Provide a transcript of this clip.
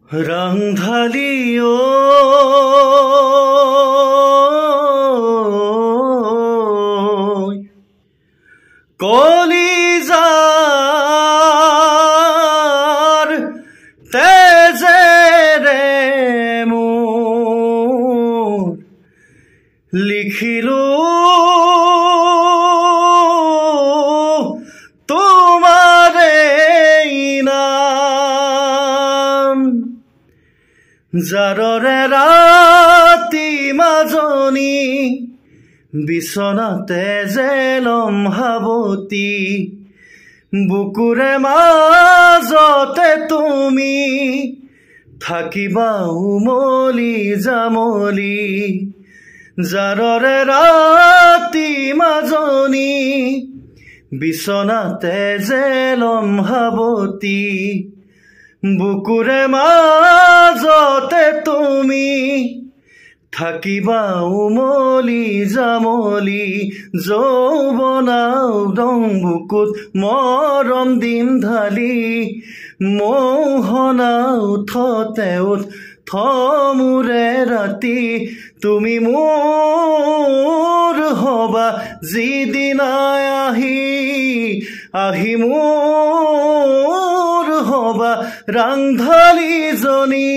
ৰাংধালি কলিজাৰ তেজেৰে মোৰ লিখিলো তোমাৰে নাম জাৰৰে ৰাতি মাজনী বিছনাতে যে লম্হাৱতী বুকুৰে মাজতে তুমি থাকিবা উমলি জামলি জাৰৰে ৰাতি মাজনী বিছনাতে যে লম্হাৱতী বুকুৰে মাজতে তুমি থাকিবা উমলি জামলি যৌৱনাও দং বুকুত মৰম দিম ঢালি মোহনাও থতেউত থমুৰে ৰাতি তুমি মোৰ হবা যিদিনাই আহি মোৰ হবা ৰাংধালিজনী।